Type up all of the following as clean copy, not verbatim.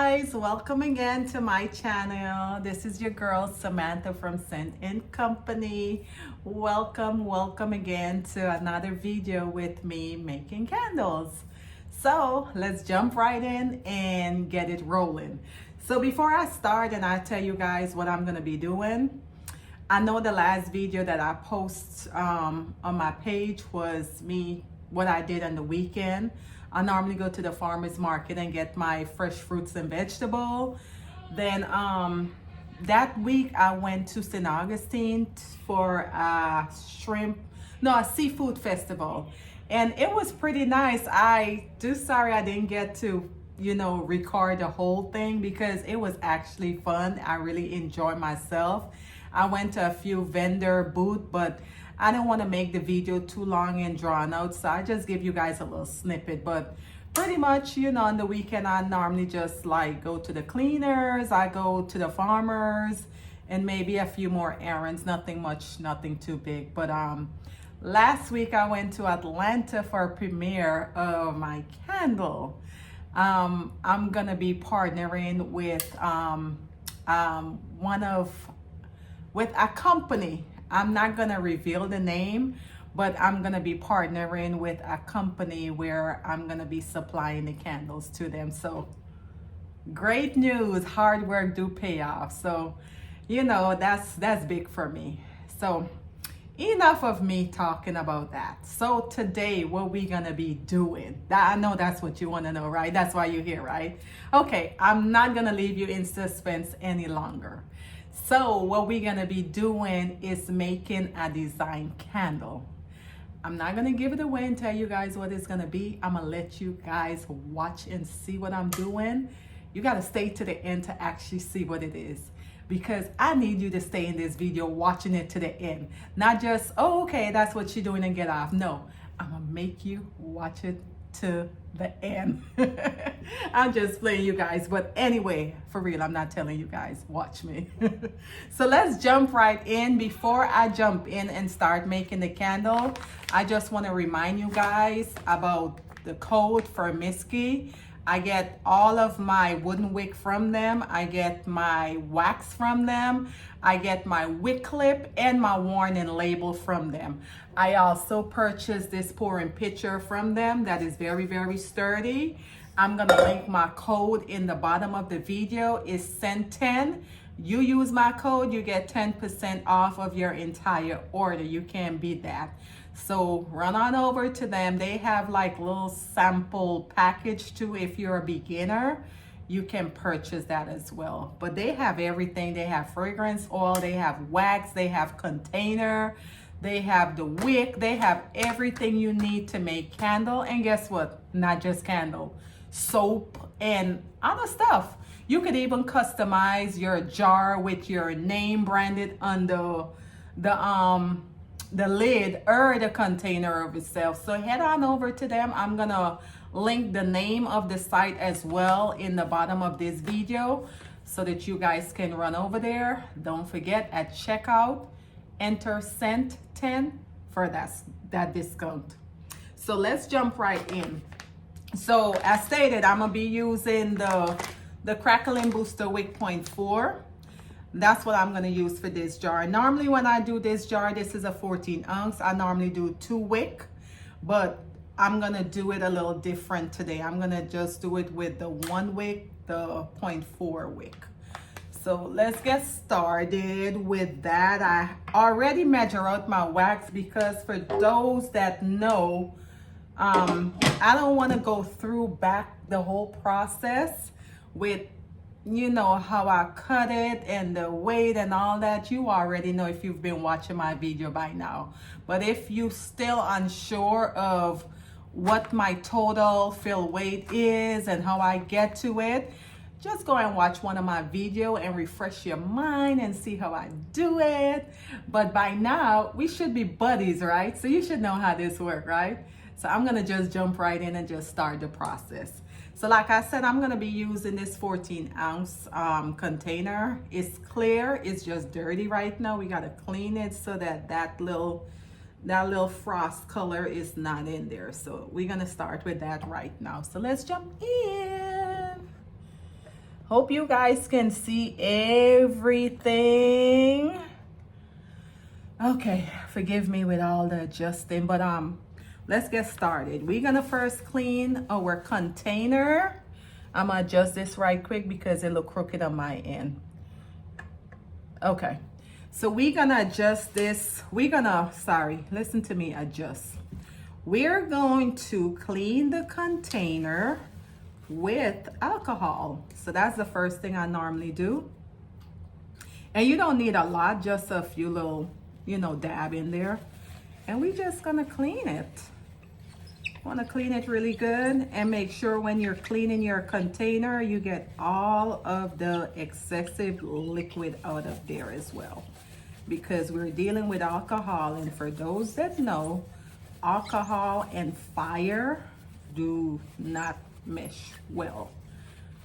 guys, welcome again to my channel. This is your girl Samantha from Scent & Company. Welcome again to another video with me making candles. So let's jump right in and get it rolling. So before I start and I tell you guys what I'm gonna be doing, I know the last video that I post on my page was what I did on the weekend. I normally go to the farmer's market and get my fresh fruits and vegetables. Then that week I went to St. Augustine for a seafood festival. And it was pretty nice. Sorry I didn't get to, record the whole thing because it was actually fun. I really enjoyed myself. I went to a few vendor booths, but I didn't want to make the video too long and drawn out, so I just give you guys a little snippet. But pretty much, on the weekend, I normally just like go to the cleaners, I go to the farmers, and maybe a few more errands. Nothing much, nothing too big. But last week I went to Atlanta for a premiere of my candle. I'm gonna be partnering with with a company. I'm not gonna reveal the name, but I'm gonna be partnering with a company where I'm gonna be supplying the candles to them. So great news, hard work do pay off. So, that's big for me. So enough of me talking about that. So today, what we gonna be doing? I know that's what you wanna know, right? That's why you're here, right? Okay, I'm not gonna leave you in suspense any longer. So what we're gonna be doing is making a design candle. I'm not gonna give it away and tell you guys what it's gonna be. I'm gonna let you guys watch and see what I'm doing. You gotta stay to the end to actually see what it is, because I need you to stay in this video watching it to the end. Not just, oh, okay, that's what you're doing and get off. No, I'm gonna make you watch it to the end. I'm just playing, you guys, but anyway, for real, I'm not telling you guys, watch me. So let's jump right in. Before I jump in and start making the candle, I just want to remind you guys about the code for Miski. I get all of my wooden wick from them. I get my wax from them. I get my Wick Clip and my warning label from them. I also purchased this pouring pitcher from them that is very, very sturdy. I'm gonna link my code in the bottom of the video. It's SCEIT10. You use my code, you get 10% off of your entire order. You can't beat that. So run on over to them. They have like little sample package too. If you're a beginner, you can purchase that as well. But they have everything. They have fragrance oil, they have wax, they have container, they have the wick, they have everything you need to make candle. And guess what? Not just candle, soap and other stuff. You could even customize your jar with your name branded under the lid or the container of itself. So head on over to them. I'm gonna link the name of the site as well in the bottom of this video so that you guys can run over there. Don't forget, at checkout, enter SCEIT10 for that discount. So let's jump right in. So as stated, I'm gonna be using the Crackling Booster Wick 0.4. That's what I'm gonna use for this jar. Normally when I do this jar, this is a 14 ounce. I normally do 2 wick, but I'm gonna do it a little different today. I'm gonna just do it with the 1 wick, the 0.4 wick. So let's get started with that. I already measure out my wax because for those that know, I don't wanna go through back the whole process with how I cut it and the weight and all that. You already know if you've been watching my video by now. But if you still unsure of what my total fill weight is and how I get to it, just go and watch one of my video and refresh your mind and see how I do it. But by now we should be buddies, right? So you should know how this works, right? So I'm gonna just jump right in and just start the process. So like I said, I'm gonna be using this 14 ounce container. It's clear, it's just dirty right now. We gotta clean it so that little frost color is not in there. So we're gonna start with that right now. So let's jump in. Hope you guys can see everything. Okay, forgive me with all the adjusting, but let's get started. We're gonna first clean our container. I'm gonna adjust this right quick because it look crooked on my end. Okay, so we're gonna adjust this. Listen to me, adjust. We're going to clean the container with alcohol. So that's the first thing I normally do. And you don't need a lot, just a few little, dab in there. And we just gonna clean it. Want to clean it really good and make sure when you're cleaning your container, you get all of the excessive liquid out of there as well. Because we're dealing with alcohol, and for those that know, alcohol and fire do not mesh well.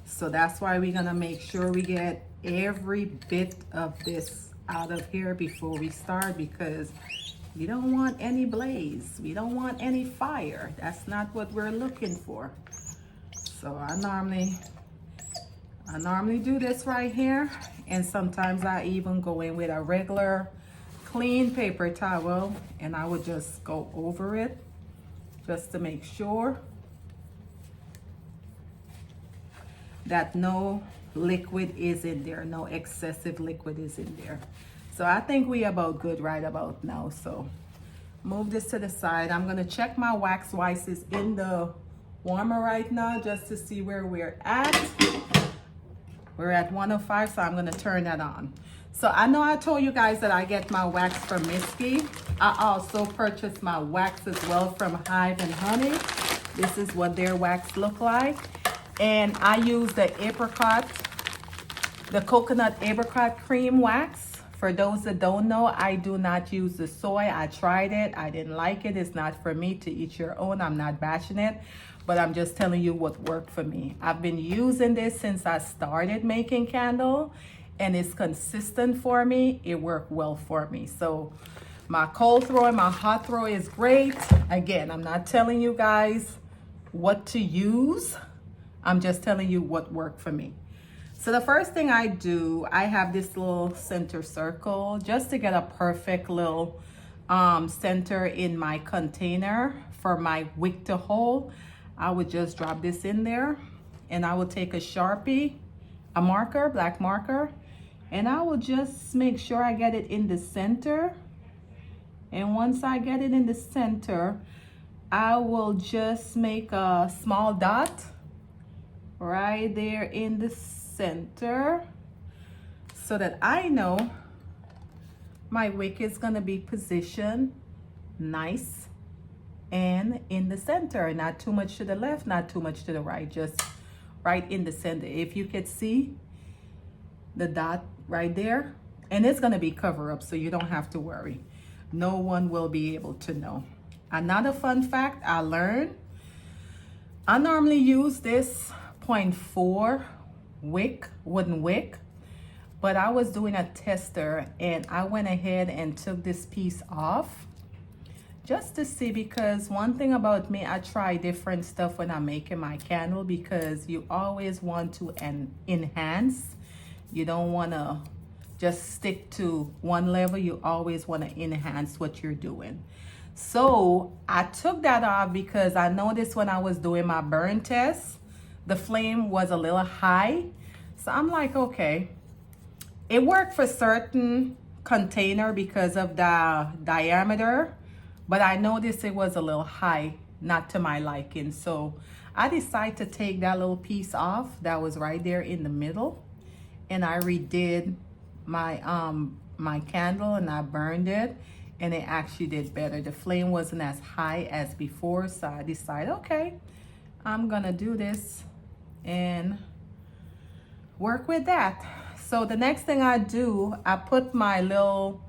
So that's why we're gonna make sure we get every bit of this out of here before we start, because we don't want any blaze, we don't want any fire. That's not what we're looking for. So I normally do this right here, and sometimes I even go in with a regular clean paper towel and I would just go over it just to make sure that no liquid is in there, no excessive liquid is in there. So I think we about good right about now. So move this to the side. I'm gonna check my wax vices in the warmer right now just to see where we're at. We're at 105, so I'm gonna turn that on. So I know I told you guys that I get my wax from Miski. I also purchased my wax as well from Hive and Honey. This is what their wax look like. And I use the coconut apricot cream wax. For those that don't know, I do not use the soy. I tried it, I didn't like it. It's not for me. To each your own. I'm not bashing it, but I'm just telling you what worked for me. I've been using this since I started making candle, and it's consistent for me. It worked well for me. So my cold throw and my hot throw is great. Again, I'm not telling you guys what to use. I'm just telling you what worked for me. So the first thing I do, I have this little center circle just to get a perfect little center in my container for my wick to hold. I would just drop this in there, and I would take a Sharpie, a marker, black marker, and I will just make sure I get it in the center. And once I get it in the center, I will just make a small dot right there in the center so that I know my wick is going to be positioned nice and in the center, not too much to the left, not too much to the right, just right in the center. If you could see the dot right there, and it's going to be covered up, so you don't have to worry. No one will be able to know. Another fun fact I learned, I normally use this 0.4 wick, wooden wick, but I was doing a tester and I went ahead and took this piece off just to see, because one thing about me, I try different stuff when I'm making my candle, because you always want to enhance. You don't want to just stick to one level. You always want to enhance what you're doing. So I took that off because I noticed when I was doing my burn test, the flame was a little high. So I'm like, okay, it worked for certain container because of the diameter, but I noticed it was a little high, not to my liking. So I decided to take that little piece off that was right there in the middle, and I redid my my candle and I burned it, and it actually did better. The flame wasn't as high as before, so I decided, okay, I'm gonna do this and work with that. So the next thing I do, I put my little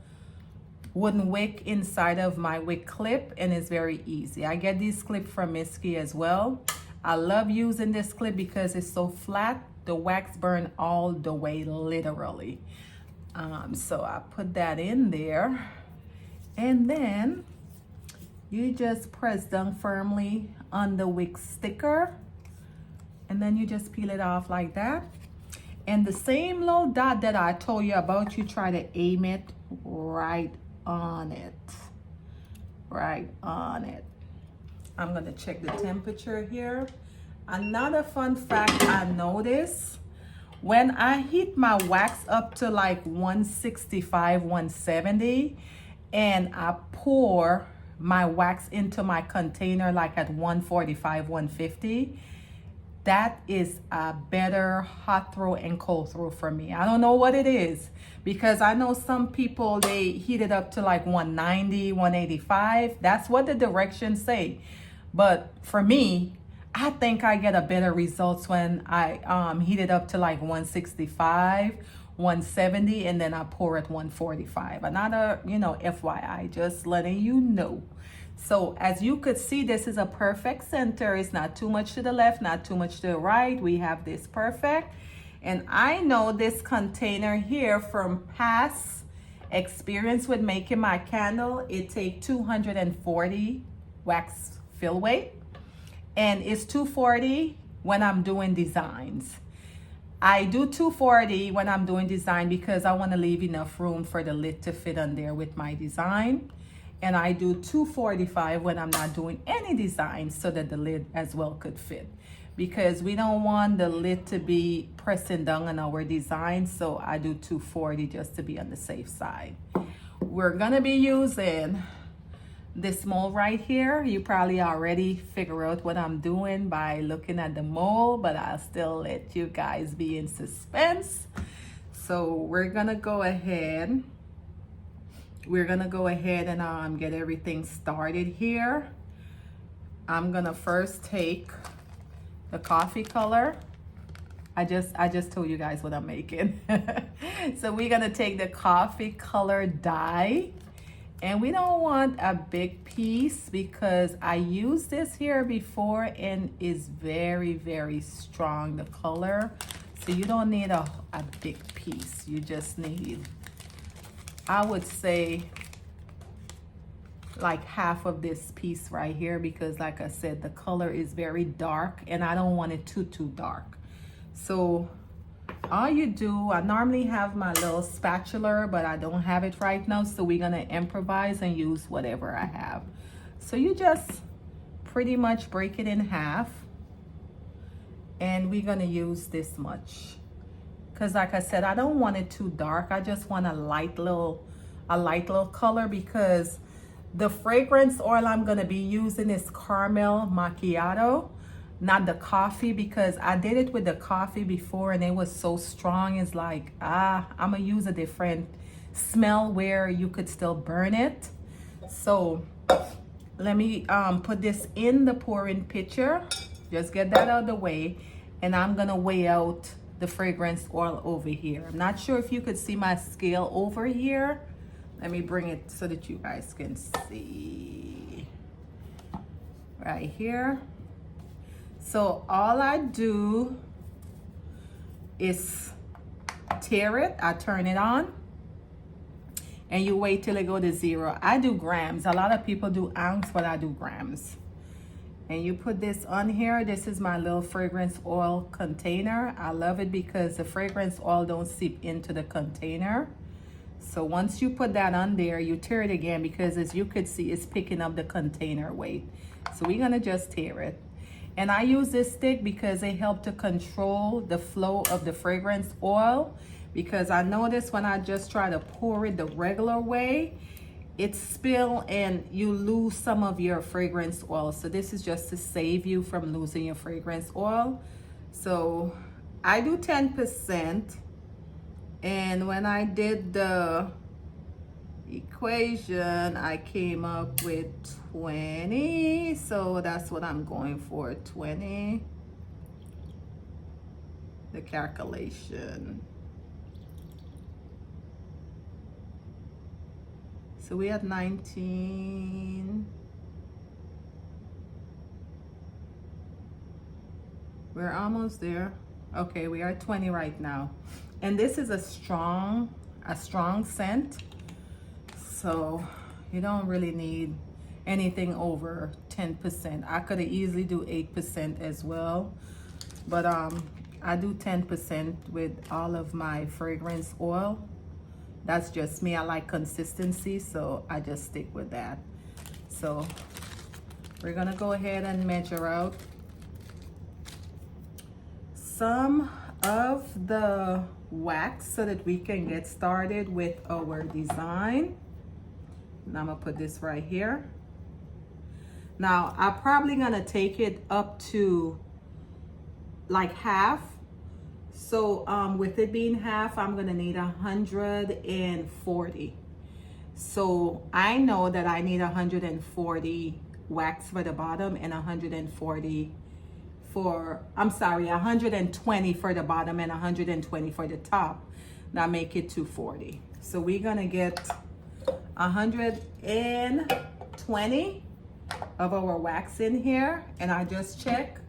wooden wick inside of my wick clip, and it's very easy. I get these clips from Miski as well. I love using this clip because it's so flat. The wax burn all the way, literally. So I put that in there, and then you just press down firmly on the wick sticker, and then you just peel it off like that. And the same little dot that I told you about, you try to aim it right on it. Right on it. I'm gonna check the temperature here. Another fun fact I noticed, when I heat my wax up to like 165, 170, and I pour my wax into my container like at 145, 150, that is a better hot throw and cold throw for me. I don't know what it is, because I know some people, they heat it up to like 190, 185. That's what the directions say. But for me, I think I get a better results when I heat it up to like 165, 170, and then I pour it 145. Another, FYI, just letting you know. So as you could see, this is a perfect center. It's not too much to the left, not too much to the right. We have this perfect. And I know this container here from past experience with making my candle, it takes 240 wax fill weight. And it's 240 when I'm doing designs. I do 240 when I'm doing design because I want to leave enough room for the lid to fit on there with my design. And I do 245 when I'm not doing any design so that the lid as well could fit. Because we don't want the lid to be pressing down on our design. So I do 240 just to be on the safe side. We're going to be using this mold right here. You probably already figure out what I'm doing by looking at the mold, but I'll still let you guys be in suspense. So we're gonna go ahead and get everything started here. I'm gonna first take the coffee color. I just told you guys what I'm making. So we're gonna take the coffee color dye. And we don't want a big piece because I used this here before and it's very, very strong, the color. So you don't need a big piece. You just need, I would say, like half of this piece right here, because like I said, the color is very dark and I don't want it too dark. So all you do, I normally have my little spatula, but I don't have it right now, so we're gonna improvise and use whatever I have. So you just pretty much break it in half, and we're gonna use this much because like I said, I don't want it too dark. I just want a light little color, because the fragrance oil I'm gonna be using is caramel macchiato, not the coffee, because I did it with the coffee before and it was so strong. It's like, I'm gonna use a different smell where you could still burn it. So let me put this in the pouring pitcher. Just get that out of the way. And I'm gonna weigh out the fragrance oil over here. I'm not sure if you could see my scale over here. Let me bring it so that you guys can see right here. So all I do is tear it. I turn it on and you wait till it go to 0. I do grams. A lot of people do ounce, but I do grams. And you put this on here. This is my little fragrance oil container. I love it because the fragrance oil don't seep into the container. So once you put that on there, you tear it again, because as you could see, it's picking up the container weight. So we're gonna just tear it. And I use this stick because it helps to control the flow of the fragrance oil, because I notice when I just try to pour it the regular way, it spill and you lose some of your fragrance oil. So this is just to save you from losing your fragrance oil. So I do 10%. And when I did the equation, I came up with 20. So that's what I'm going for, 20. The calculation. So we had 19. We're almost there. Okay, we are at 20 right now. And this is a strong scent. So you don't really need anything over 10%. I could easily do 8% as well. But I do 10% with all of my fragrance oil. That's just me. I like consistency, so I just stick with that. So we're gonna go ahead and measure out some of the wax so that we can get started with our design. And I'm gonna put this right here. Now I'm probably gonna take it up to like half. So with it being half, I'm gonna need 140. So I know that I need 140 wax for the bottom and 140 for, I'm sorry, 120 for the bottom and 120 for the top. Now make it 240. So we're gonna get 120 of our wax in here, and I just check,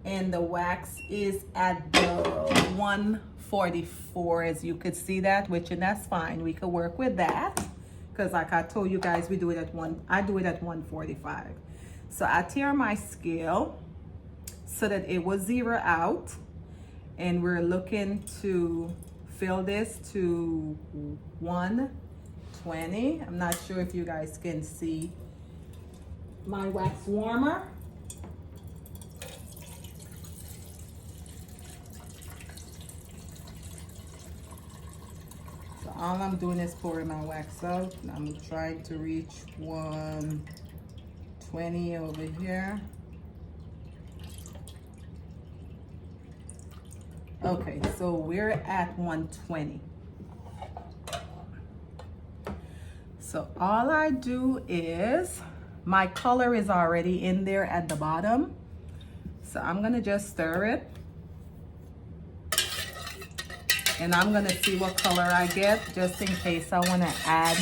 and the wax is at the 144, as you could see that, which, and that's fine. We could work with that because like I told you guys, we do it at I do it at 145. So I tear my scale so that it will zero out, and we're looking to fill this to 120. I'm not sure if you guys can see my wax warmer. So all I'm doing is pouring my wax out. I'm trying to reach 120 over here. Okay, so we're at 120. So all I do is, my color is already in there at the bottom. So I'm gonna just stir it. And I'm gonna see what color I get, just in case I wanna add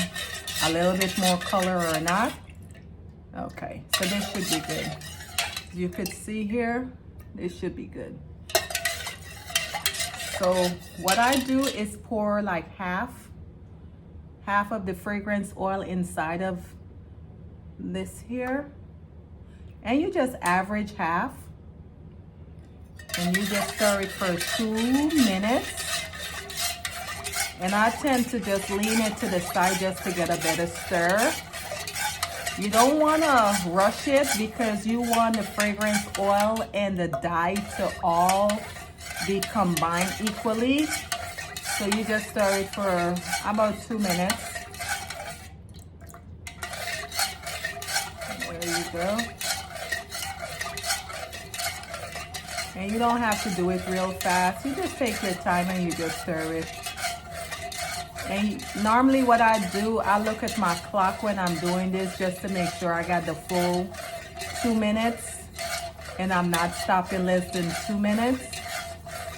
a little bit more color or not. Okay, so this should be good. As you could see here, this should be good. So what I do is pour like half of the fragrance oil inside of this here, and you just average half, and you just stir it for 2 minutes. And I tend to just lean it to the side just to get a better stir. You don't want to rush it because you want the fragrance oil and the dye to all be combined equally. So you just stir it for about 2 minutes. There you go. And you don't have to do it real fast. You just take your time and you just stir it. And normally what I do, I look at my clock when I'm doing this just to make sure I got the full 2 minutes and I'm not stopping less than 2 minutes,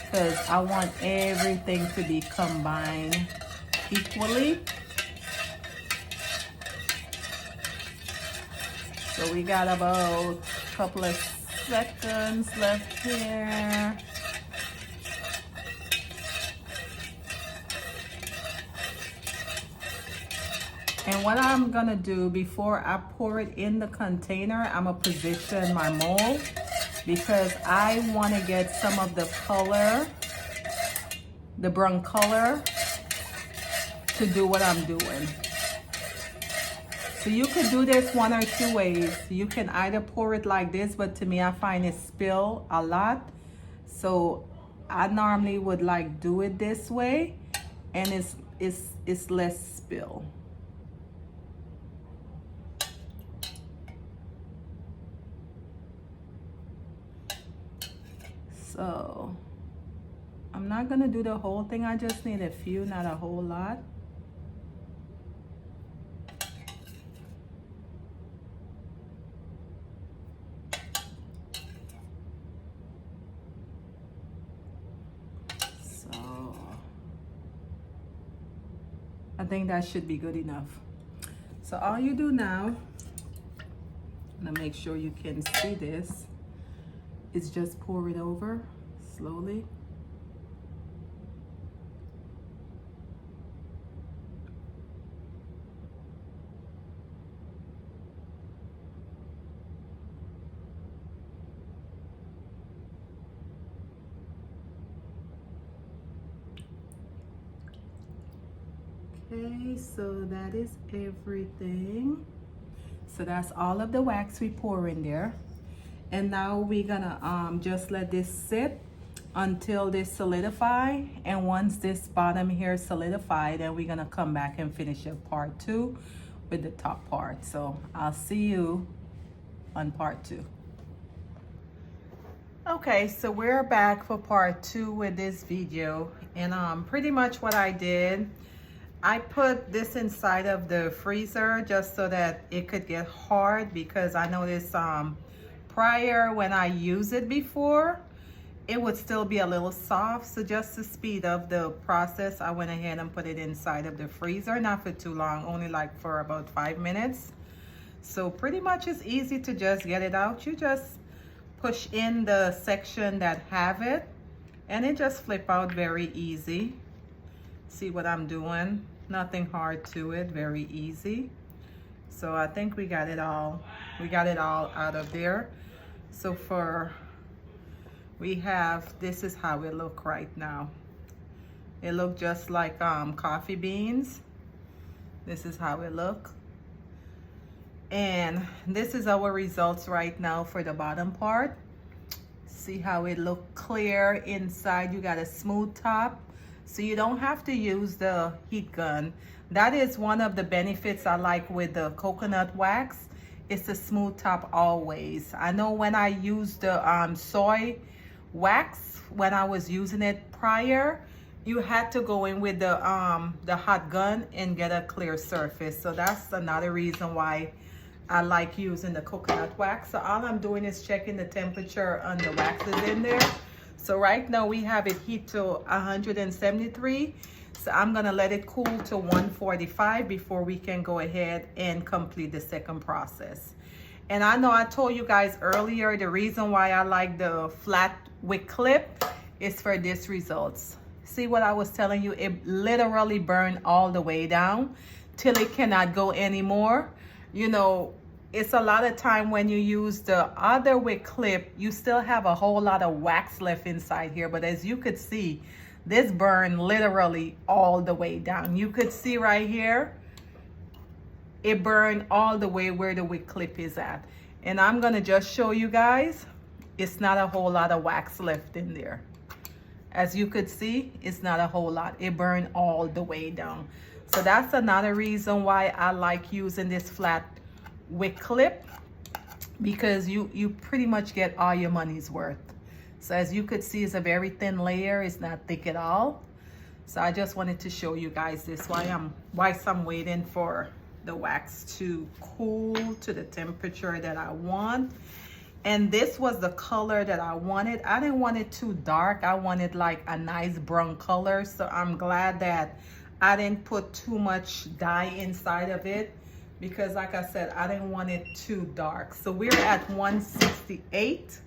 because I want everything to be combined equally. So we got about a couple of seconds left here. And what I'm gonna do before I pour it in the container, I'm gonna position my mold because I wanna get some of the color, the brown color, to do what I'm doing. So you could do this one or two ways. You can either pour it like this, but to me, I find it spill a lot. So I normally would like do it this way, and it's less spill. So I'm not gonna do the whole thing. I just need a few, not a whole lot. So I think that should be good enough. So all you do now, I'm gonna make sure you can see this, is just pour it over slowly. Okay, so that is everything. So that's all of the wax we pour in there. And now we're gonna just let this sit until this solidify. And once this bottom here solidified, then we're gonna come back and finish up part 2 with the top part. So I'll see you on part 2. Okay, so we're back for part 2 with this video. And pretty much what I did, I put this inside of the freezer just so that it could get hard, because I noticed prior when I used it before, it would still be a little soft. So just to speed up the process, I went ahead and put it inside of the freezer, not for too long, only like for about 5 minutes. So pretty much it's easy to just get it out. You just push in the section that have it and it just flip out very easy. See what I'm doing? Nothing hard to it, very easy. So I think we got it all out of there. So we have, this is how it look right now. It look just like coffee beans. This is how it look. And this is our results right now for the bottom part. See how it look clear inside. You got a smooth top, so you don't have to use the heat gun. That is one of the benefits I like with the coconut wax. It's a smooth top always. I know when I used the soy wax, when I was using it prior, you had to go in with the hot gun and get a clear surface. So that's another reason why I like using the coconut wax. So all I'm doing is checking the temperature on the waxes in there. So right now we have it heat to 173. So I'm gonna let it cool to 145 before we can go ahead and complete the second process. And I know I told you guys earlier, the reason why I like the flat wick clip is for this results. See what I was telling you? It literally burned all the way down till it cannot go anymore. You know, it's a lot of time when you use the other wick clip, you still have a whole lot of wax left inside here. But as you could see, this burned literally all the way down. You could see right here, it burned all the way where the wick clip is at. And I'm gonna just show you guys, it's not a whole lot of wax left in there. As you could see, it's not a whole lot. It burned all the way down. So that's another reason why I like using this flat wick clip, because you pretty much get all your money's worth. So as you could see, it's a very thin layer. It's not thick at all. So I just wanted to show you guys this whilst I'm waiting for the wax to cool to the temperature that I want. And this was the color that I wanted. I didn't want it too dark. I wanted like a nice brown color. So I'm glad that I didn't put too much dye inside of it, because like I said, I didn't want it too dark. So we're at 168.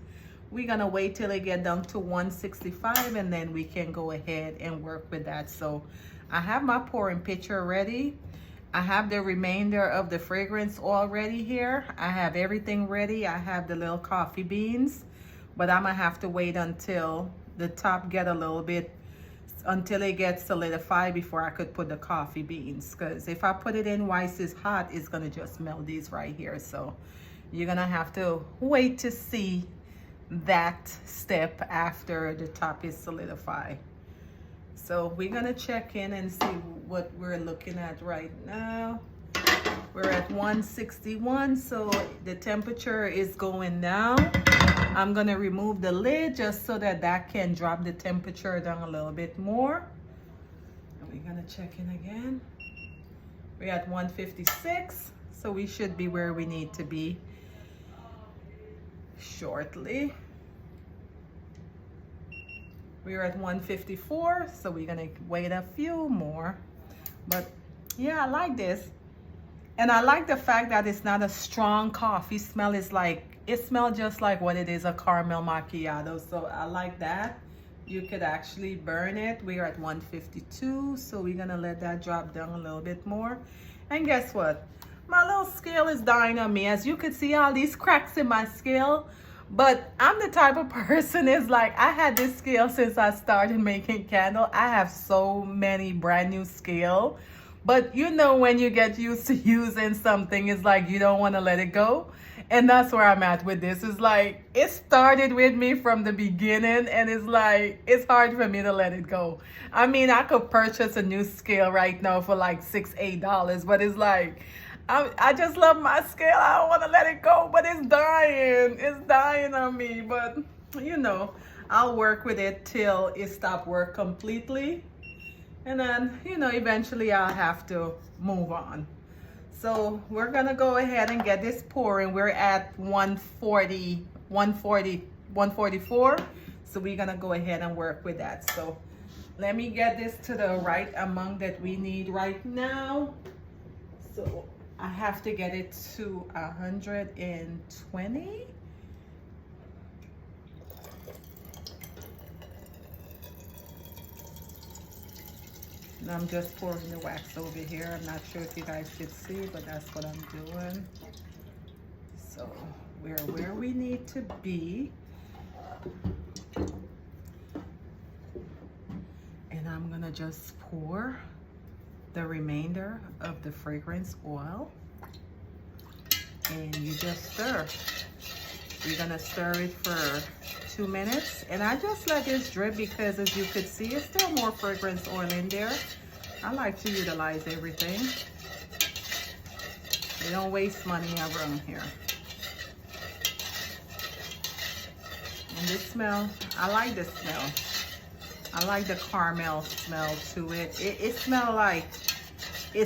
We're gonna wait till it get down to 165 and then we can go ahead and work with that. So I have my pouring pitcher ready. I have the remainder of the fragrance oil ready here. I have everything ready. I have the little coffee beans, but I'm gonna have to wait until the top get a little bit, until it gets solidified before I could put the coffee beans. Because if I put it in while it's hot, it's gonna just melt these right here. So you're gonna have to wait to see that step after the top is solidified. So we're gonna check in and see what we're looking at right now. We're at 161, so the temperature is going down. I'm gonna remove the lid just so that can drop the temperature down a little bit more. And we're gonna check in again. We're at 156, so we should be where we need to be shortly. We're at 154, so we're gonna wait a few more. But yeah, I like this. And I like the fact that it's not a strong coffee smell. It's like, it smells just like what it is, a caramel macchiato. So I like that. You could actually burn it. We're at 152, so we're gonna let that drop down a little bit more. And guess what? My little scale is dying on me. As you could see, all these cracks in my scale. But I'm the type of person, is like, I had this scale since I started making candle. I have so many brand new scale, But you know, when you get used to using something, it's like you don't want to let it go. And that's where I'm at with this. It's like it started with me from the beginning, and it's like it's hard for me to let it go. I mean, I could purchase a new scale right now for like $6, $8, but it's like I just love my scale. I don't want to let it go, but it's dying. It's dying on me. But you know, I'll work with it till it stop work completely. And then, you know, eventually I'll have to move on. So we're gonna go ahead and get this pouring. We're at 140, 144. So we're gonna go ahead and work with that. So let me get this to the right amount that we need right now. So I have to get it to 120. And I'm just pouring the wax over here. I'm not sure if you guys could see, but that's what I'm doing. So we're where we need to be. And I'm gonna just pour the remainder of the fragrance oil. And you just stir. You're gonna stir it for 2 minutes, and I just let this drip because, as you could see, it's still more fragrance oil in there. I like to utilize everything. We don't waste money around here. And this smell, I like the smell. I like the caramel smell to it. It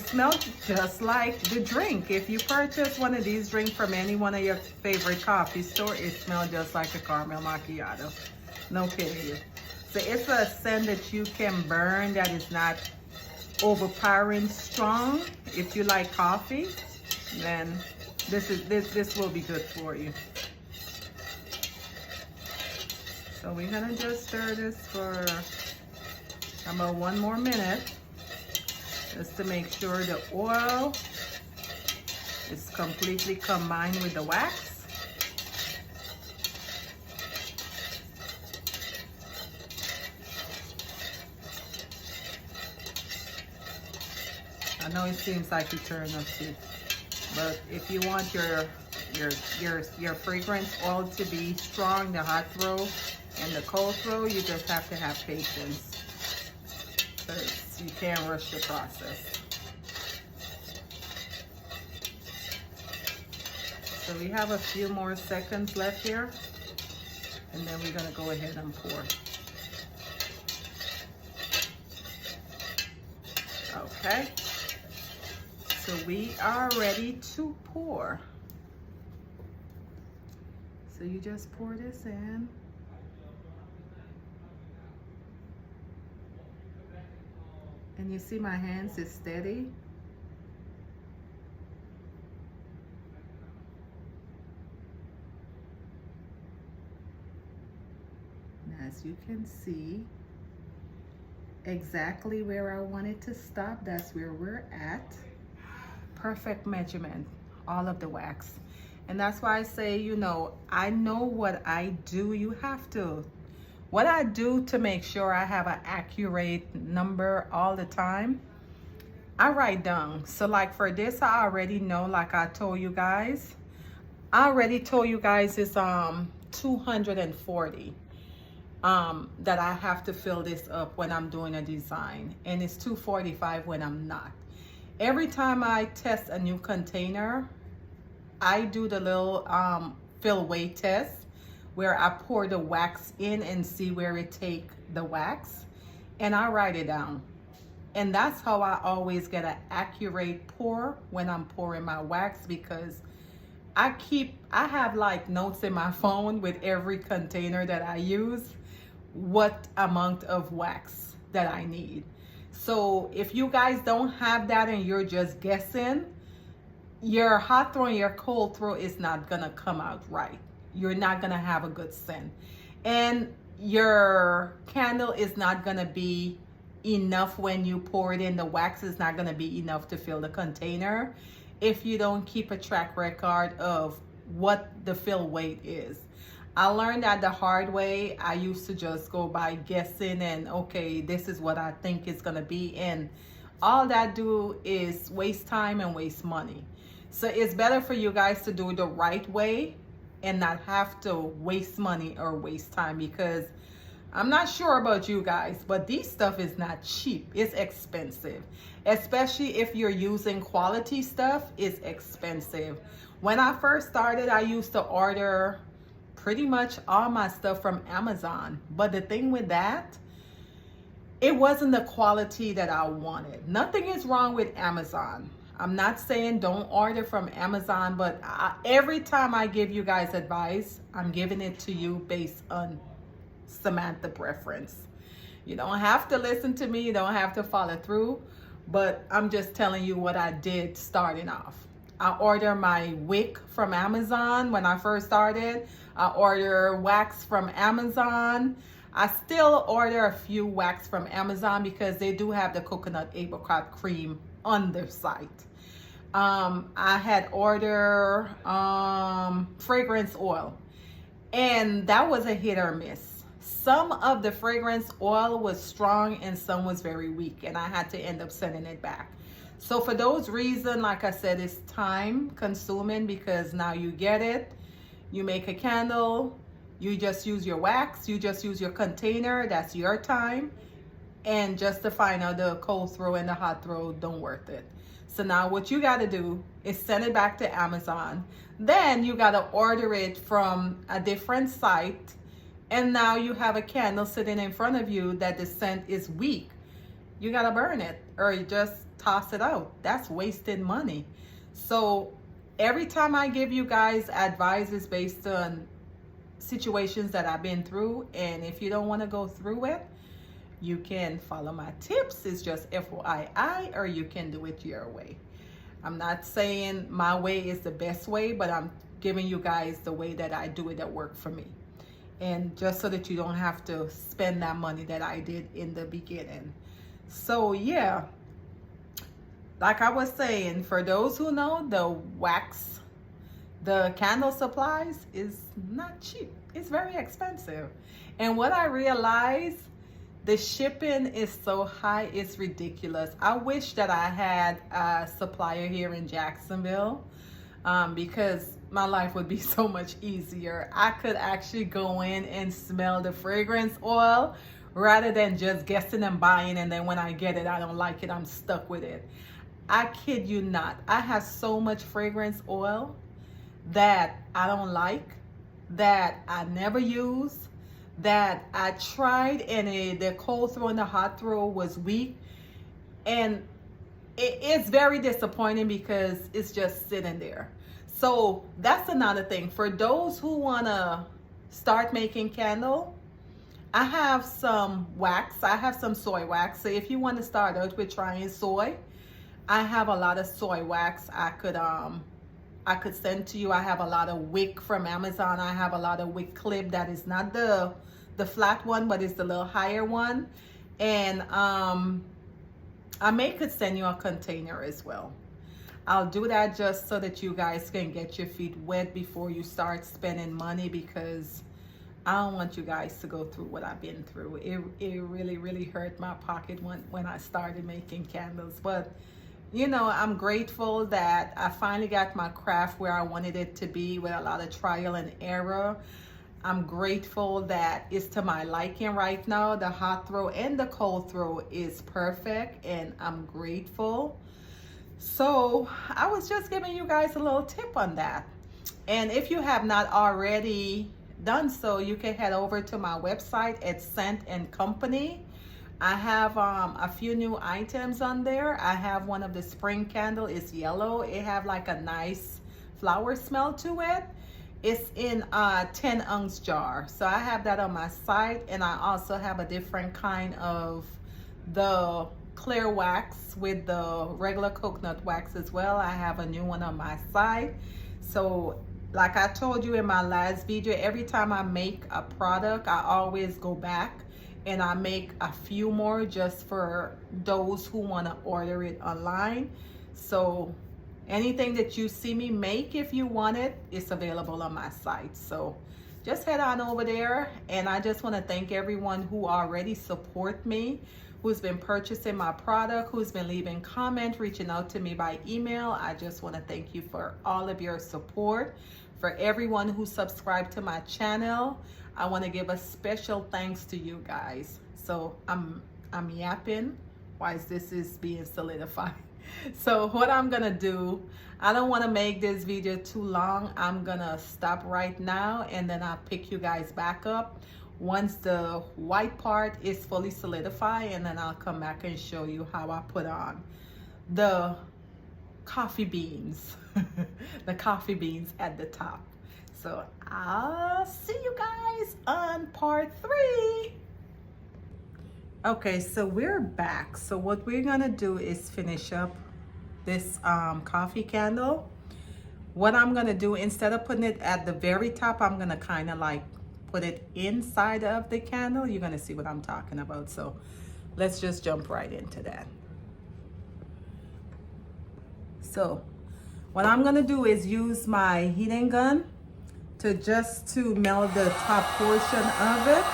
smells just like the drink. If you purchase one of these drinks from any one of your favorite coffee store, it smells just like a caramel macchiato. No kidding you. So it's a scent that you can burn that is not overpowering strong. If you like coffee, then this will be good for you. So we're gonna just stir this for about 1 more minute, just to make sure the oil is completely combined with the wax. I know it seems like eternity, but if you want your fragrance oil to be strong, the hot throw and the cold throw, you just have to have patience. You can't rush the process. So we have a few more seconds left here, and then we're gonna go ahead and pour. Okay, so we are ready to pour. So you just pour this in. And you see my hands is steady. And as you can see, exactly where I wanted to stop, that's where we're at. Perfect measurement, all of the wax. And that's why I say, you know, I know what I do. You have to. What I do to make sure I have an accurate number all the time, I write down. So like for this, I already know, like I told you guys, it's 240 that I have to fill this up when I'm doing a design. And it's 245 when I'm not. Every time I test a new container, I do the little fill weight test, where I pour the wax in and see where it take the wax, and I write it down. And that's how I always get an accurate pour when I'm pouring my wax, because I have like notes in my phone with every container that I use, what amount of wax that I need. So if you guys don't have that and you're just guessing, your hot throw and your cold throw is not gonna come out right. You're not gonna have a good scent, and your candle is not gonna be enough when you pour it in. The wax is not gonna be enough to fill the container if you don't keep a track record of what the fill weight is. I learned that the hard way. I used to just go by guessing and, okay, this is what I think it's gonna be, and all that do is waste time and waste money. So it's better for you guys to do it the right way and not have to waste money or waste time, because I'm not sure about you guys, but these stuff is not cheap. It's expensive, especially if you're using quality stuff. It's expensive. When I first started, I used to order pretty much all my stuff from Amazon, but the thing with that, it wasn't the quality that I wanted. Nothing is wrong with Amazon. I'm not saying don't order from Amazon, but every time I give you guys advice, I'm giving it to you based on Samantha preference. You don't have to listen to me, you don't have to follow through, but I'm just telling you what I did starting off. I order my wick from Amazon when I first started. I order wax from Amazon. I still order a few wax from Amazon because they do have the coconut apricot cream on their site. I had ordered fragrance oil, and that was a hit or miss. Some of the fragrance oil was strong and some was very weak, and I had to end up sending it back. So for those reasons, like I said, it's time consuming, because now you get it, you make a candle, you just use your wax, you just use your container, that's your time, and just to find out the cold throw and the hot throw don't worth it. So now what you got to do is send it back to Amazon. Then you got to order it from a different site. And now you have a candle sitting in front of you that the scent is weak. You got to burn it or you just toss it out. That's wasted money. So every time I give you guys advice is based on situations that I've been through. And if you don't want to go through it, you can follow my tips. It's just FYI, or you can do it your way. I'm not saying my way is the best way, but I'm giving you guys the way that I do it that worked for me. And just so that you don't have to spend that money that I did in the beginning. So yeah, like I was saying, for those who know, the wax, the candle supplies is not cheap. It's very expensive. And what I realized, the shipping is so high, it's ridiculous. I wish that I had a supplier here in Jacksonville, because my life would be so much easier. I could actually go in and smell the fragrance oil rather than just guessing and buying, and then when I get it, I don't like it, I'm stuck with it. I kid you not. I have so much fragrance oil that I don't like, that I never use, that I tried, and the cold throw and the hot throw was weak, and it's very disappointing because it's just sitting there. So that's another thing. For those who want to start making candle, I have some wax. I have some soy wax. So if you want to start out with trying soy, I have a lot of soy wax I could send to you. I have a lot of wick from Amazon. I have a lot of Wick Clip that is not the flat one, but it's the little higher one. And I could send you a container as well. I'll do that just so that you guys can get your feet wet before you start spending money, because I don't want you guys to go through what I've been through. It really, really hurt my pocket when I started making candles. But you know, I'm grateful that I finally got my craft where I wanted it to be, with a lot of trial and error. I'm grateful that it's to my liking right now. The hot throw and the cold throw is perfect, and I'm grateful. So I was just giving you guys a little tip on that. And if you have not already done so, you can head over to my website at Scent and Company. I have a few new items on there. I have one of the spring candle. It's yellow. It have like a nice flower smell to it. It's in a 10-ounce jar. So I have that on my site. And I also have a different kind of the clear wax with the regular coconut wax as well. I have a new one on my site. So like I told you in my last video, every time I make a product, I always go back and I make a few more just for those who want to order it online. So anything that you see me make, if you want it, it's available on my site. So just head on over there. And I just want to thank everyone who already support me who's been purchasing my product, who's been leaving comment, reaching out to me by email. I just want to thank you for all of your support. For everyone who subscribed to my channel, I want to give a special thanks to you guys. So I'm yapping while this is being solidified. So what I'm gonna do, I don't want to make this video too long. I'm gonna stop right now, and then I'll pick you guys back up once the white part is fully solidified, and then I'll come back and show you how I put on the coffee beans the coffee beans at the top. So I'll see you guys on part 3. Okay, so we're back. So what we're gonna do is finish up this coffee candle. What I'm gonna do, instead of putting it at the very top, I'm gonna kind of like put it inside of the candle. You're gonna see what I'm talking about. So let's just jump right into that. So what I'm gonna do is use my heating gun to melt the top portion of it.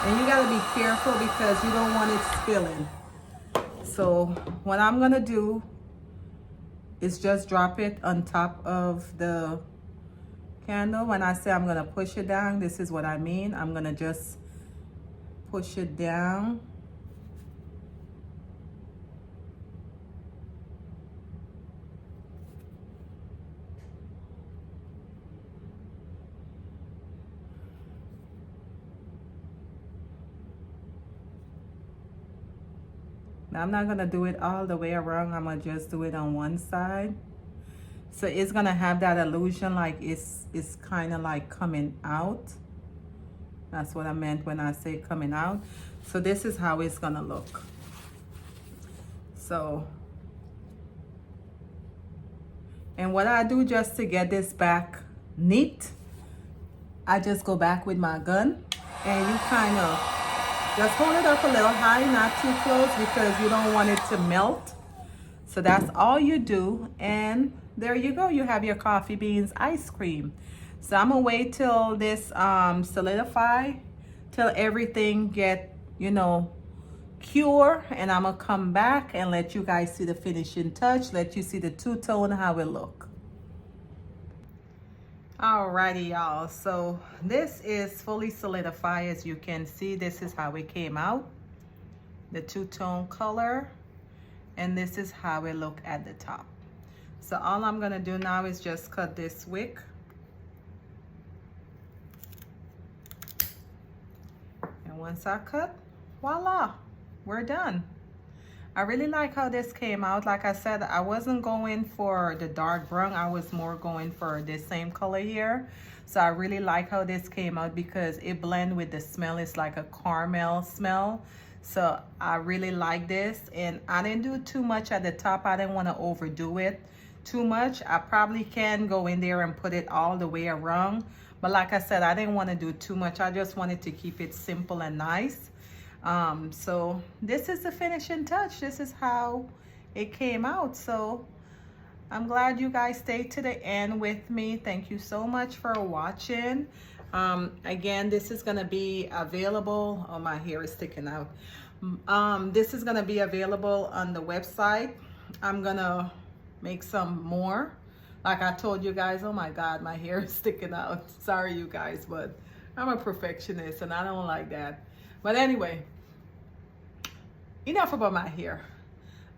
And you gotta be careful because you don't want it spilling. So what I'm gonna do is just drop it on top of the candle. When I say I'm gonna push it down, this is what I mean. I'm gonna just push it down. Now I'm not gonna do it all the way around. I'm gonna just do it on one side. So it's gonna have that illusion like it's kind of like coming out. That's what I meant when I say coming out. So this is how it's gonna look. So, and what I do just to get this back neat, I just go back with my gun, and you kind of just hold it up a little high, not too close, because you don't want it to melt. So that's all you do, and there you go. You have your coffee beans ice cream. So I'm gonna wait till this solidify, till everything get, you know, cure, and I'm gonna come back and let you guys see the finishing touch, let you see the two-tone, how it look. Alrighty, y'all, so this is fully solidified. As you can see, this is how it came out, the two-tone color, and this is how it look at the top. So all I'm gonna do now is just cut this wick. And once I cut, voila, we're done. I really like how this came out. Like I said, I wasn't going for the dark brown. I was more going for this same color here. So I really like how this came out because it blends with the smell. It's like a caramel smell. So I really like this. And I didn't do too much at the top. I didn't want to overdo it too much. I probably can go in there and put it all the way around. But like I said, I didn't want to do too much. I just wanted to keep it simple and nice. So this is the finishing touch. This is how it came out. So I'm glad you guys stayed to the end with me. Thank you so much for watching. Again, this is going to be available. Oh, my hair is sticking out. This is going to be available on the website. I'm going to make some more. Like I told you guys, oh my God, my hair is sticking out. Sorry, you guys, but I'm a perfectionist and I don't like that. But anyway, enough about my hair.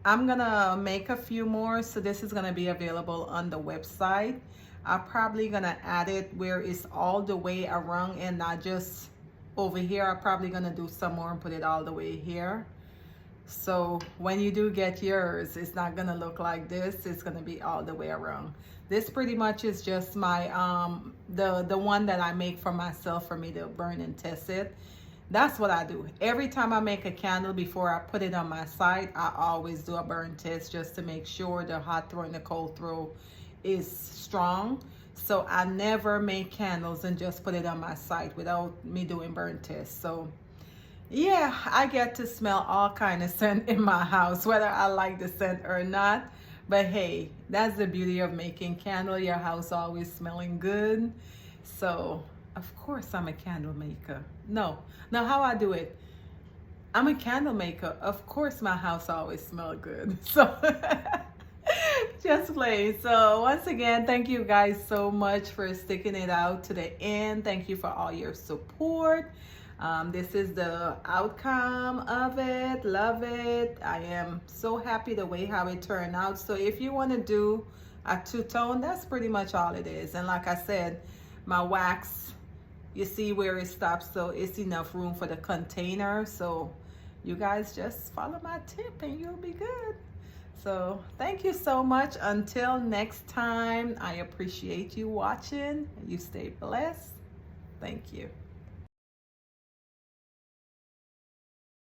I'm gonna make a few more. So this is gonna be available on the website. I'm probably gonna add it where it's all the way around and not just over here. I'm probably gonna do some more and put it all the way here. So when you do get yours, it's not gonna look like this. It's gonna be all the way around. This pretty much is just my the one that I make for myself for me to burn and test it. That's what I do. Every time I make a candle, before I put it on my site, I always do a burn test just to make sure the hot throw and the cold throw is strong. So I never make candles and just put it on my site without me doing burn tests. So yeah, I get to smell all kind of scent in my house, whether I like the scent or not. But hey, that's the beauty of making candle. Your house always smelling good. So of course I'm a candle maker. No, how I do it. I'm a candle maker. Of course my house always smells good. So just play. So once again, thank you guys so much for sticking it out to the end. Thank you for all your support. This is the outcome of it. Love it. I am so happy the way how it turned out. So if you want to do a two-tone, that's pretty much all it is. And like I said, my wax, you see where it stops, so it's enough room for the container. So you guys just follow my tip and you'll be good. So thank you so much. Until next time, I appreciate you watching. You stay blessed. Thank you.